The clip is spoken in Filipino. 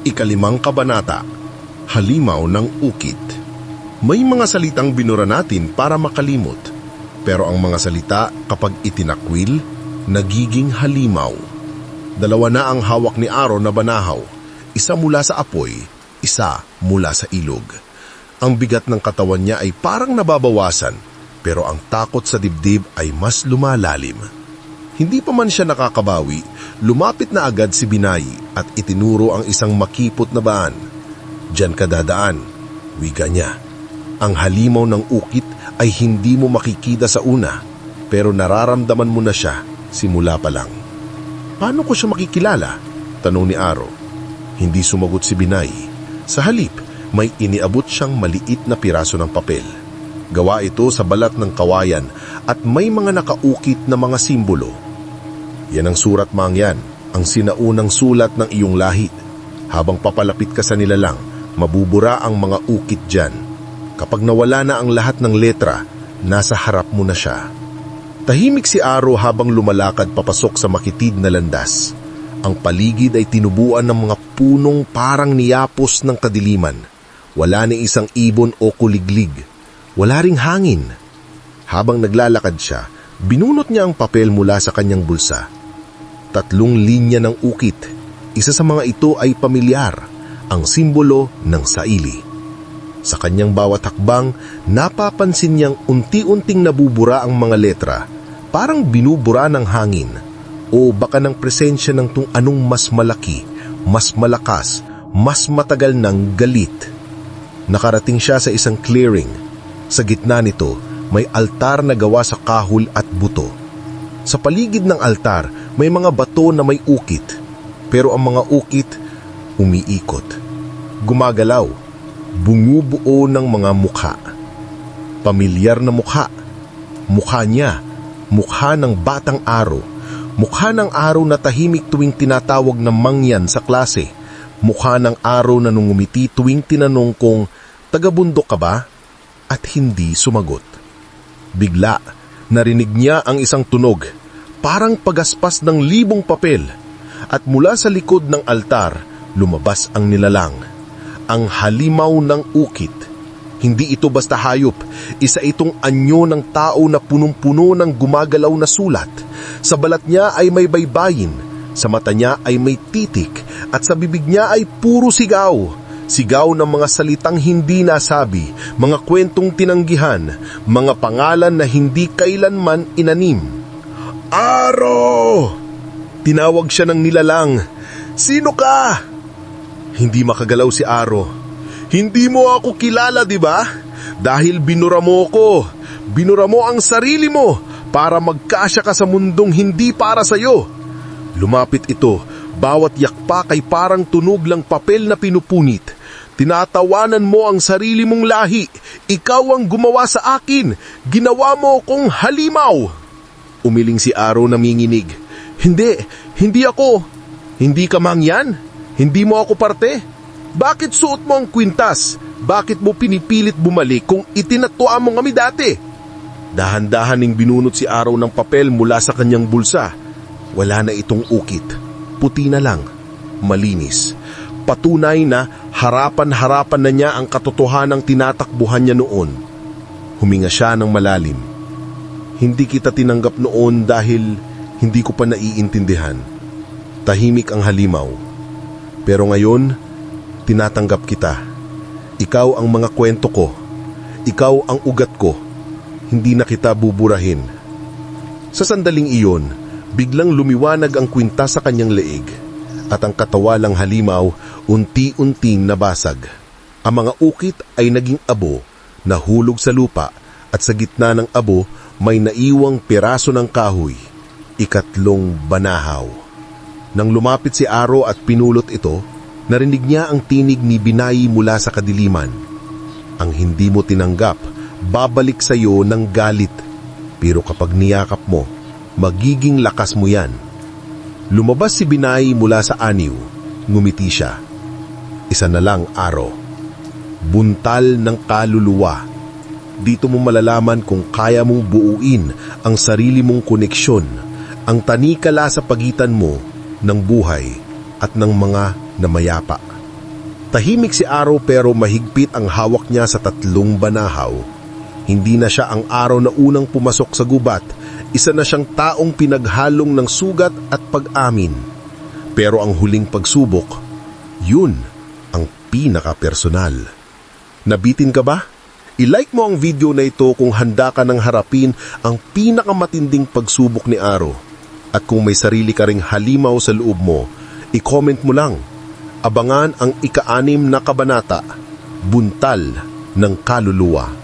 Ikalimang kabanata, Halimaw ng Ukit. May mga salitang binura natin para makalimot, pero ang mga salita kapag itinakwil, nagiging halimaw. Dalawa na ang hawak ni Aaron na banahaw, isa mula sa apoy, isa mula sa ilog. Ang bigat ng katawan niya ay parang nababawasan, pero ang takot sa dibdib ay mas lumalalim. Hindi pa man siya nakakabawi, lumapit na agad si Binay at itinuro ang isang makipot na baan. Diyan ka dadaan, wiga niya. Ang halimaw ng ukit ay hindi mo makikita sa una, pero nararamdaman mo na siya simula pa lang. Paano ko siya makikilala? Tanong ni Aro. Hindi sumagot si Binay. Sa halip, may iniabot siyang maliit na piraso ng papel. Gawa ito sa balat ng kawayan at may mga nakaukit na mga simbolo. Yan ang surat mangyan, ang sinaunang sulat ng iyong lahi. Habang papalapit ka sa nilalang, mabubura ang mga ukit dyan. Kapag nawala na ang lahat ng letra, nasa harap mo na siya. Tahimik si Aro habang lumalakad papasok sa makitid na landas. Ang paligid ay tinubuan ng mga punong parang niyapos ng kadiliman. Wala ni isang ibon o kuliglig. Wala ring hangin. Habang naglalakad siya, binunot niya ang papel mula sa kanyang bulsa. 3 linya ng ukit. Isa sa mga ito ay pamilyar, ang simbolo ng saili. Sa kanyang bawat hakbang, napapansin niyang unti-unting nabubura ang mga letra, parang binubura ng hangin o baka ng presensya ng tung anong mas malaki, mas malakas, mas matagal ng galit. Nakarating siya sa isang clearing. Sa gitna nito, may altar na gawa sa kahul at buto. Sa paligid ng altar, may mga bato na may ukit, pero ang mga ukit umiikot, gumagalaw, bumubuo ng mga mukha. Pamilyar na mukha. Mukha niya, mukha ng batang Aro. Mukha ng Aro na tahimik tuwing tinatawag na mangyan sa klase. Mukha ng Aro na nungumiti tuwing tinanong kung taga-bundok ka ba? At hindi sumagot. Bigla, narinig niya ang isang tunog, parang pagaspas ng libong papel. At mula sa likod ng altar, lumabas ang nilalang. Ang halimaw ng ukit. Hindi ito basta hayop, isa itong anyo ng tao na punong-puno ng gumagalaw na sulat. Sa balat niya ay may baybayin, sa mata niya ay may titik, at sa bibig niya ay puro sigaw. Sigaw ng mga salitang hindi nasabi, mga kwentong tinanggihan, mga pangalan na hindi kailanman inanim. Aro! Tinawag siya ng nilalang. Sino ka? Hindi makagalaw si Aro. Hindi mo ako kilala, di ba? Dahil binura mo ko. Binura mo ang sarili mo para magkasya ka sa mundong hindi para sa'yo. Lumapit ito, bawat yakpak ay parang tunog lang papel na pinupunit. Tinatawanan mo ang sarili mong lahi. Ikaw ang gumawa sa akin. Ginawa mo kong halimaw. Umiling si Aro na minginig. Hindi ako. Hindi ka mangyan? Hindi mo ako parte? Bakit suot mo ang kwintas? Bakit mo pinipilit bumalik kung itinatwa mo kami dati? Dahan-dahaning binunot si Aro ng papel mula sa kanyang bulsa. Wala na itong ukit. Puti na lang. Malinis. Patunay na harapan-harapan na niya ang katotohanang tinatakbuhan niya noon. Huminga siya ng malalim. Hindi kita tinanggap noon dahil hindi ko pa naiintindihan. Tahimik ang halimaw. Pero ngayon, tinatanggap kita. Ikaw ang mga kwento ko. Ikaw ang ugat ko. Hindi na kita buburahin. Sa sandaling iyon, biglang lumiwanag ang kwinta sa kanyang leeg at ang katawalang halimaw unti-unting nabasag. Ang mga ukit ay naging abo, nahulog sa lupa at sa gitna ng abo may naiwang piraso ng kahoy, 3 banahaw. Nang lumapit si Aro at pinulot ito, narinig niya ang tinig ni Binay mula sa kadiliman. Ang hindi mo tinanggap, babalik sa iyo ng galit. Pero kapag niyakap mo, magiging lakas mo yan. Lumabas si Binay mula sa aniw. Ngumiti siya. Isa na lang, Aro. Buntal ng kaluluwa. Dito mo malalaman kung kaya mong buuin ang sarili mong koneksyon, ang tanikala sa pagitan mo ng buhay at ng mga namayapa. Tahimik si Araw pero mahigpit ang hawak niya sa 3 banahaw. Hindi na siya ang Araw na unang pumasok sa gubat, isa na siyang taong pinaghalong ng sugat at pag-amin. Pero ang huling pagsubok, yun ang pinaka-personal. Nabitin ka ba? I-like mo ang video na ito kung handa ka nang harapin ang pinakamatinding pagsubok ni Araw. At kung may sarili ka ring halimaw sa loob mo, i-comment mo lang. Abangan ang ika-6 na kabanata, Buntal ng Kaluluwa.